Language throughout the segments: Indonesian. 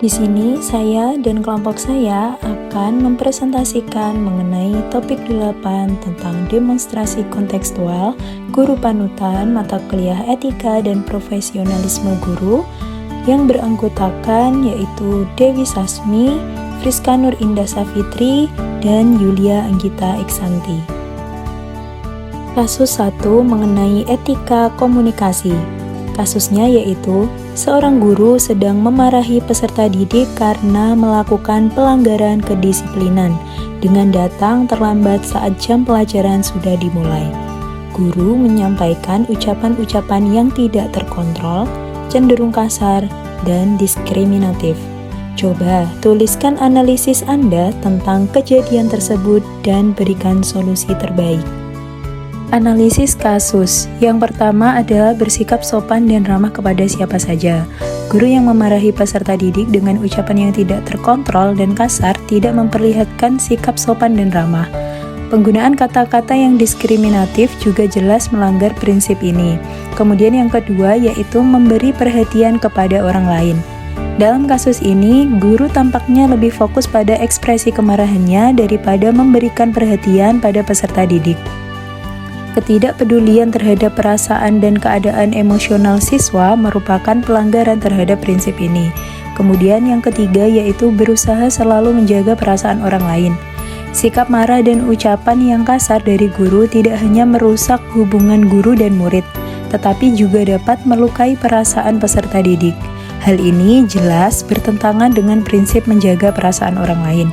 Di sini saya dan kelompok saya akan mempresentasikan mengenai topik 8 tentang demonstrasi kontekstual guru panutan mata kuliah etika dan profesionalisme guru yang beranggotakan yaitu Dewi Sasmi, Friska Nur Indah Safitri, dan Yulia Anggita Iksanti. Kasus 1 mengenai etika komunikasi. Kasusnya yaitu seorang guru sedang memarahi peserta didik karena melakukan pelanggaran kedisiplinan dengan datang terlambat saat jam pelajaran sudah dimulai. Guru menyampaikan ucapan-ucapan yang tidak terkontrol, cenderung kasar, dan diskriminatif. Coba tuliskan analisis Anda tentang kejadian tersebut dan berikan solusi terbaik. Analisis kasus. Yang pertama adalah bersikap sopan dan ramah kepada siapa saja. Guru yang memarahi peserta didik dengan ucapan yang tidak terkontrol dan kasar tidak memperlihatkan sikap sopan dan ramah. Penggunaan kata-kata yang diskriminatif juga jelas melanggar prinsip ini. Kemudian yang kedua yaitu memberi perhatian kepada orang lain. Dalam kasus ini, guru tampaknya lebih fokus pada ekspresi kemarahannya daripada memberikan perhatian pada peserta didik. Ketidakpedulian terhadap perasaan dan keadaan emosional siswa merupakan pelanggaran terhadap prinsip ini. Kemudian yang ketiga yaitu berusaha selalu menjaga perasaan orang lain. Sikap marah dan ucapan yang kasar dari guru tidak hanya merusak hubungan guru dan murid, tetapi juga dapat melukai perasaan peserta didik. Hal ini jelas bertentangan dengan prinsip menjaga perasaan orang lain.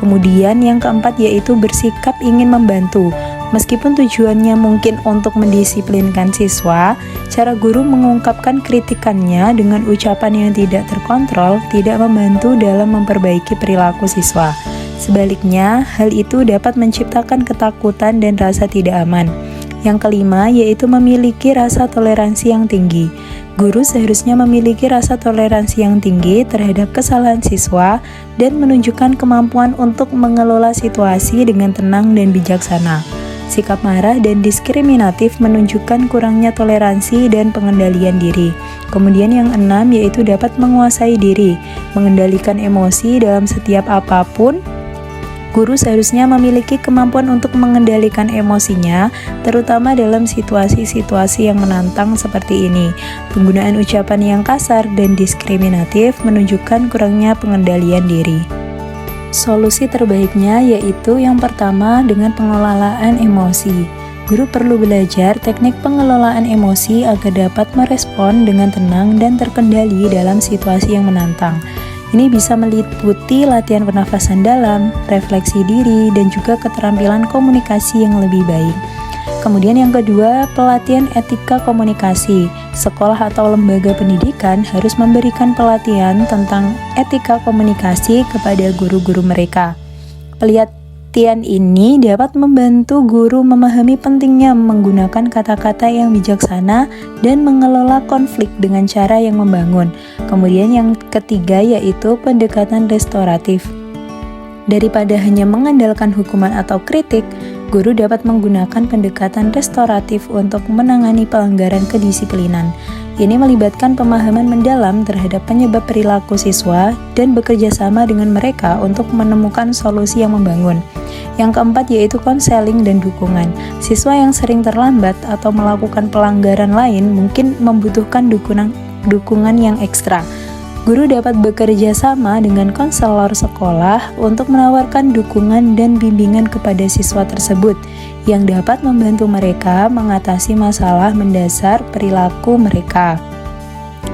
Kemudian yang keempat yaitu bersikap ingin membantu. Meskipun tujuannya mungkin untuk mendisiplinkan siswa, cara guru mengungkapkan kritikannya dengan ucapan yang tidak terkontrol tidak membantu dalam memperbaiki perilaku siswa. Sebaliknya, hal itu dapat menciptakan ketakutan dan rasa tidak aman. Yang kelima yaitu memiliki rasa toleransi yang tinggi. Guru seharusnya memiliki rasa toleransi yang tinggi terhadap kesalahan siswa dan menunjukkan kemampuan untuk mengelola situasi dengan tenang dan bijaksana. Sikap marah dan diskriminatif menunjukkan kurangnya toleransi dan pengendalian diri. Kemudian yang enam yaitu dapat menguasai diri, mengendalikan emosi dalam setiap apapun. Guru seharusnya memiliki kemampuan untuk mengendalikan emosinya, terutama dalam situasi-situasi yang menantang seperti ini. Penggunaan ucapan yang kasar dan diskriminatif menunjukkan kurangnya pengendalian diri. Solusi terbaiknya yaitu yang pertama dengan pengelolaan emosi. Guru perlu belajar teknik pengelolaan emosi agar dapat merespon dengan tenang dan terkendali dalam situasi yang menantang. Ini bisa meliputi latihan pernafasan dalam, refleksi diri, dan juga keterampilan komunikasi yang lebih baik. Kemudian yang kedua, pelatihan etika komunikasi. Sekolah atau lembaga pendidikan harus memberikan pelatihan tentang etika komunikasi kepada guru-guru mereka. Pelatihan ini dapat membantu guru memahami pentingnya menggunakan kata-kata yang bijaksana dan mengelola konflik dengan cara yang membangun. Kemudian yang ketiga yaitu pendekatan restoratif. Daripada hanya mengandalkan hukuman atau kritik, guru dapat menggunakan pendekatan restoratif untuk menangani pelanggaran kedisiplinan. Ini melibatkan pemahaman mendalam terhadap penyebab perilaku siswa dan bekerja sama dengan mereka untuk menemukan solusi yang membangun. Yang keempat yaitu konseling dan dukungan. Siswa yang sering terlambat atau melakukan pelanggaran lain mungkin membutuhkan dukungan yang ekstra. Guru dapat bekerja sama dengan konselor sekolah untuk menawarkan dukungan dan bimbingan kepada siswa tersebut yang dapat membantu mereka mengatasi masalah mendasar perilaku mereka.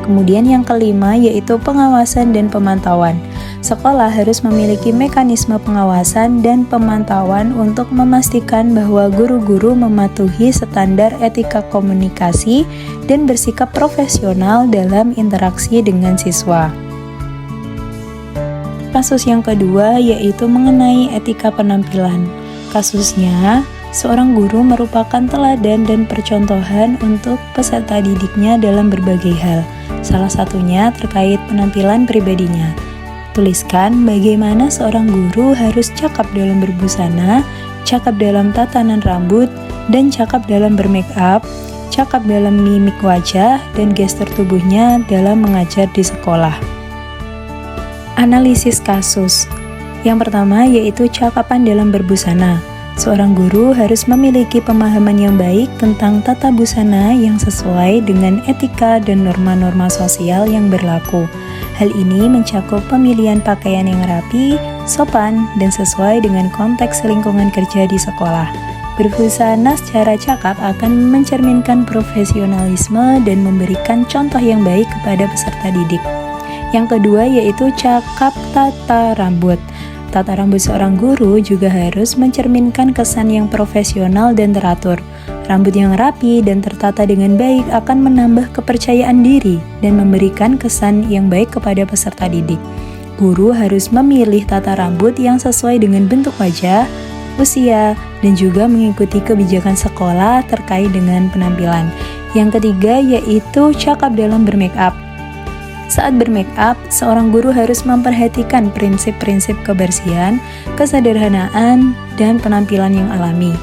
Kemudian yang kelima yaitu pengawasan dan pemantauan. Sekolah harus memiliki mekanisme pengawasan dan pemantauan untuk memastikan bahwa guru-guru mematuhi standar etika komunikasi dan bersikap profesional dalam interaksi dengan siswa. Kasus yang kedua yaitu mengenai etika penampilan. Kasusnya, seorang guru merupakan teladan dan percontohan untuk peserta didiknya dalam berbagai hal. Salah satunya terkait penampilan pribadinya. Tuliskan bagaimana seorang guru harus cakap dalam berbusana, cakap dalam tatanan rambut, dan cakap dalam bermake up, cakap dalam mimik wajah, dan gestur tubuhnya dalam mengajar di sekolah. Analisis kasus. Yang pertama yaitu cakapan dalam berbusana. Seorang guru harus memiliki pemahaman yang baik tentang tata busana yang sesuai dengan etika dan norma-norma sosial yang berlaku. Hal ini mencakup pemilihan pakaian yang rapi, sopan, dan sesuai dengan konteks lingkungan kerja di sekolah. Berbusana secara cakap akan mencerminkan profesionalisme dan memberikan contoh yang baik kepada peserta didik. Yang kedua yaitu cakap tata rambut. Tata rambut seorang guru juga harus mencerminkan kesan yang profesional dan teratur. Rambut yang rapi dan tertata dengan baik akan menambah kepercayaan diri dan memberikan kesan yang baik kepada peserta didik. Guru harus memilih tata rambut yang sesuai dengan bentuk wajah, usia, dan juga mengikuti kebijakan sekolah terkait dengan penampilan. Yang ketiga yaitu cakap dalam bermake up. Saat bermake up, seorang guru harus memperhatikan prinsip-prinsip kebersihan, kesederhanaan, dan penampilan yang alami.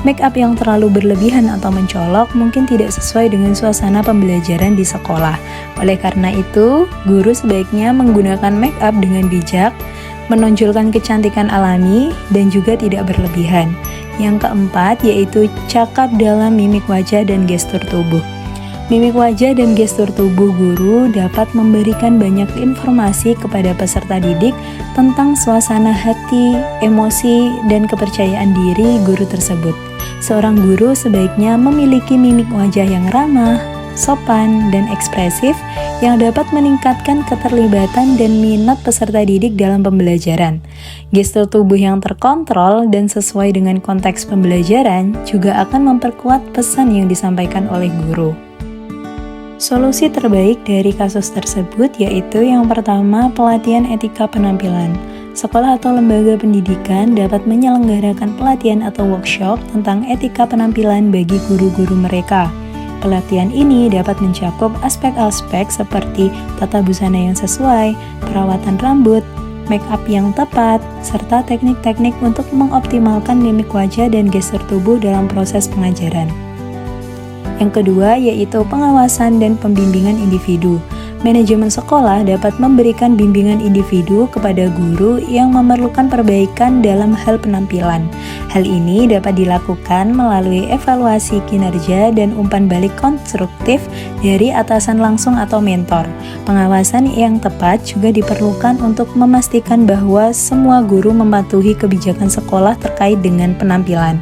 Make up yang terlalu berlebihan atau mencolok mungkin tidak sesuai dengan suasana pembelajaran di sekolah. Oleh karena itu, guru sebaiknya menggunakan make up dengan bijak, menonjolkan kecantikan alami, dan juga tidak berlebihan. Yang keempat yaitu cakap dalam mimik wajah dan gestur tubuh. Mimik wajah dan gestur tubuh guru dapat memberikan banyak informasi kepada peserta didik tentang suasana hati, emosi, dan kepercayaan diri guru tersebut. Seorang guru sebaiknya memiliki mimik wajah yang ramah, sopan, dan ekspresif yang dapat meningkatkan keterlibatan dan minat peserta didik dalam pembelajaran. Gestur tubuh yang terkontrol dan sesuai dengan konteks pembelajaran juga akan memperkuat pesan yang disampaikan oleh guru. Solusi terbaik dari kasus tersebut yaitu yang pertama, pelatihan etika penampilan. Sekolah atau lembaga pendidikan dapat menyelenggarakan pelatihan atau workshop tentang etika penampilan bagi guru-guru mereka. Pelatihan ini dapat mencakup aspek-aspek seperti tata busana yang sesuai, perawatan rambut, make up yang tepat, serta teknik-teknik untuk mengoptimalkan mimik wajah dan gestur tubuh dalam proses pengajaran. Yang kedua yaitu pengawasan dan pembimbingan individu. Manajemen sekolah dapat memberikan bimbingan individu kepada guru yang memerlukan perbaikan dalam hal penampilan. Hal ini dapat dilakukan melalui evaluasi kinerja dan umpan balik konstruktif dari atasan langsung atau mentor. Pengawasan yang tepat juga diperlukan untuk memastikan bahwa semua guru mematuhi kebijakan sekolah terkait dengan penampilan.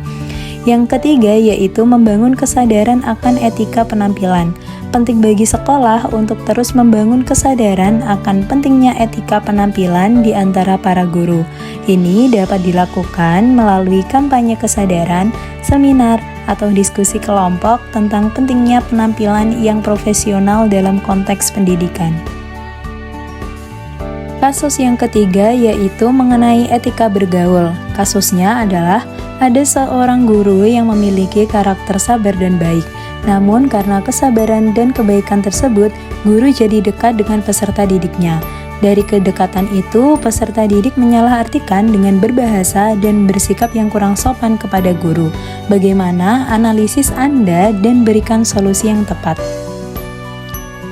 Yang ketiga yaitu membangun kesadaran akan etika penampilan. Penting bagi sekolah untuk terus membangun kesadaran akan pentingnya etika penampilan di antara para guru. Ini dapat dilakukan melalui kampanye kesadaran, seminar, atau diskusi kelompok tentang pentingnya penampilan yang profesional dalam konteks pendidikan. Kasus yang ketiga yaitu mengenai etika bergaul. Kasusnya adalah ada seorang guru yang memiliki karakter sabar dan baik. Namun karena kesabaran dan kebaikan tersebut, guru jadi dekat dengan peserta didiknya. Dari kedekatan itu, peserta didik menyalahartikan dengan berbahasa dan bersikap yang kurang sopan kepada guru. Bagaimana analisis Anda dan berikan solusi yang tepat?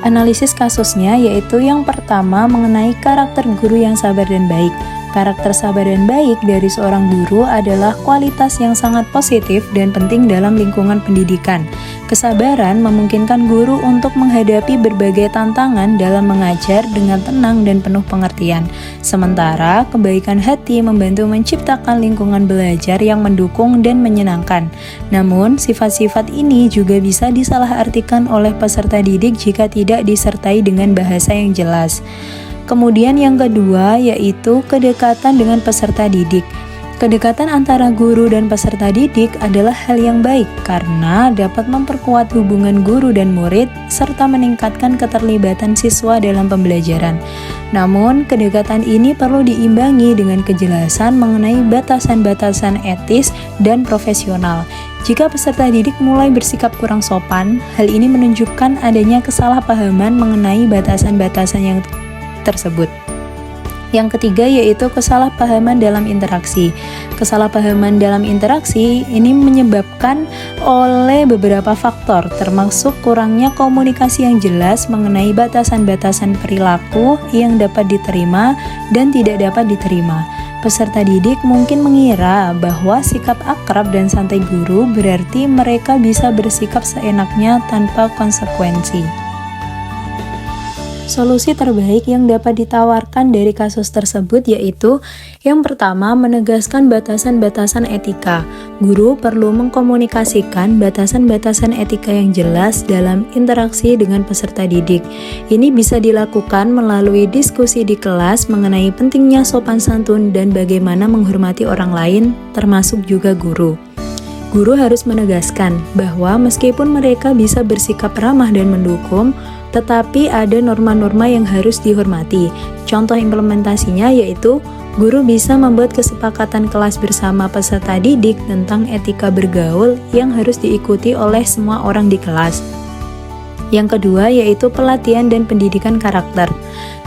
Analisis kasusnya yaitu yang pertama mengenai karakter guru yang sabar dan baik. Karakter sabar dan baik dari seorang guru adalah kualitas yang sangat positif dan penting dalam lingkungan pendidikan. Kesabaran memungkinkan guru untuk menghadapi berbagai tantangan dalam mengajar dengan tenang dan penuh pengertian. Sementara kebaikan hati membantu menciptakan lingkungan belajar yang mendukung dan menyenangkan. Namun, sifat-sifat ini juga bisa disalahartikan oleh peserta didik jika tidak disertai dengan bahasa yang jelas. Kemudian yang kedua yaitu kedekatan dengan peserta didik. Kedekatan antara guru dan peserta didik adalah hal yang baik karena dapat memperkuat hubungan guru dan murid serta meningkatkan keterlibatan siswa dalam pembelajaran. Namun, kedekatan ini perlu diimbangi dengan kejelasan mengenai batasan-batasan etis dan profesional. Jika peserta didik mulai bersikap kurang sopan, hal ini menunjukkan adanya kesalahpahaman mengenai batasan-batasan yang tersebut. Yang ketiga yaitu kesalahpahaman dalam interaksi. Kesalahpahaman dalam interaksi ini menyebabkan oleh beberapa faktor, termasuk kurangnya komunikasi yang jelas mengenai batasan-batasan perilaku yang dapat diterima dan tidak dapat diterima. Peserta didik mungkin mengira bahwa sikap akrab dan santai guru berarti mereka bisa bersikap seenaknya tanpa konsekuensi. Solusi terbaik yang dapat ditawarkan dari kasus tersebut yaitu yang pertama, menegaskan batasan-batasan etika. Guru perlu mengkomunikasikan batasan-batasan etika yang jelas dalam interaksi dengan peserta didik. Ini bisa dilakukan melalui diskusi di kelas mengenai pentingnya sopan santun dan bagaimana menghormati orang lain, termasuk juga guru. Guru harus menegaskan bahwa meskipun mereka bisa bersikap ramah dan mendukung, tetapi ada norma-norma yang harus dihormati. Contoh implementasinya yaitu guru bisa membuat kesepakatan kelas bersama peserta didik tentang etika bergaul yang harus diikuti oleh semua orang di kelas. Yang kedua yaitu pelatihan dan pendidikan karakter.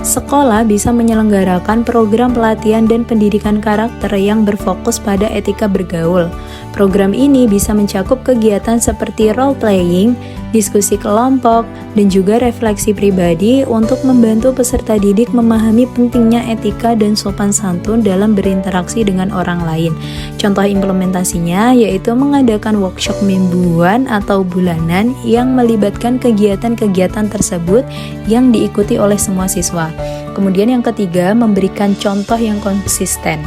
Sekolah bisa menyelenggarakan program pelatihan dan pendidikan karakter yang berfokus pada etika bergaul. Program ini bisa mencakup kegiatan seperti role playing, diskusi kelompok, dan juga refleksi pribadi untuk membantu peserta didik memahami pentingnya etika dan sopan santun dalam berinteraksi dengan orang lain. Contoh implementasinya yaitu mengadakan workshop mingguan atau bulanan yang melibatkan kegiatan-kegiatan tersebut yang diikuti oleh semua siswa. Kemudian yang ketiga, memberikan contoh yang konsisten.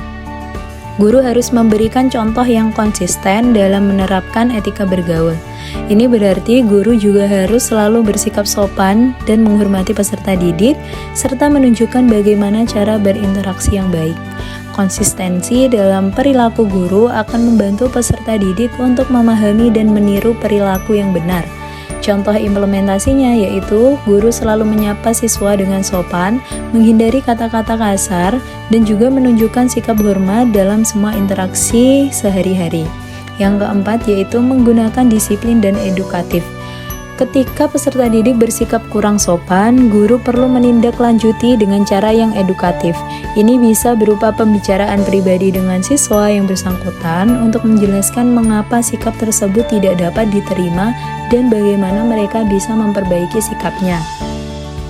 Guru harus memberikan contoh yang konsisten dalam menerapkan etika bergaul. Ini berarti guru juga harus selalu bersikap sopan dan menghormati peserta didik, serta menunjukkan bagaimana cara berinteraksi yang baik. Konsistensi dalam perilaku guru akan membantu peserta didik untuk memahami dan meniru perilaku yang benar. Contoh implementasinya yaitu guru selalu menyapa siswa dengan sopan, menghindari kata-kata kasar, dan juga menunjukkan sikap hormat dalam semua interaksi sehari-hari. Yang keempat yaitu menggunakan disiplin dan edukatif. Ketika peserta didik bersikap kurang sopan, guru perlu menindaklanjuti dengan cara yang edukatif. Ini bisa berupa pembicaraan pribadi dengan siswa yang bersangkutan untuk menjelaskan mengapa sikap tersebut tidak dapat diterima dan bagaimana mereka bisa memperbaiki sikapnya.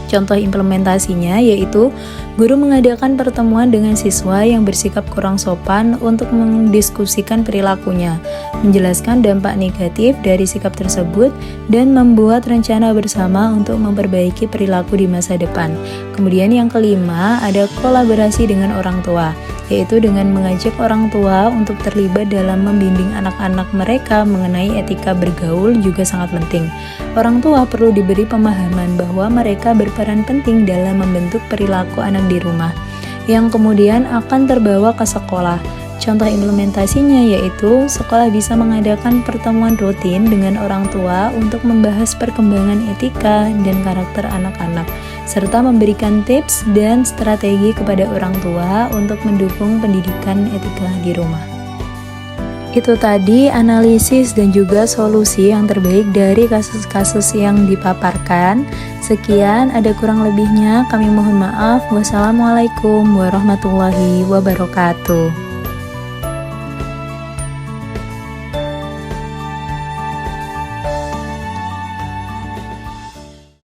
Contoh implementasinya yaitu guru mengadakan pertemuan dengan siswa yang bersikap kurang sopan untuk mendiskusikan perilakunya, menjelaskan dampak negatif dari sikap tersebut, dan membuat rencana bersama untuk memperbaiki perilaku di masa depan. Kemudian yang kelima, ada kolaborasi dengan orang tua, yaitu dengan mengajak orang tua untuk terlibat dalam membimbing anak-anak mereka mengenai etika bergaul juga sangat penting. Orang tua perlu diberi pemahaman bahwa mereka berperan penting dalam membentuk perilaku anak di rumah, yang kemudian akan terbawa ke sekolah. Contoh implementasinya yaitu sekolah bisa mengadakan pertemuan rutin dengan orang tua untuk membahas perkembangan etika dan karakter anak-anak, serta memberikan tips dan strategi kepada orang tua untuk mendukung pendidikan etika di rumah. Itu tadi analisis dan juga solusi yang terbaik dari kasus-kasus yang dipaparkan. Sekian, ada kurang lebihnya kami mohon maaf. Wassalamualaikum warahmatullahi wabarakatuh.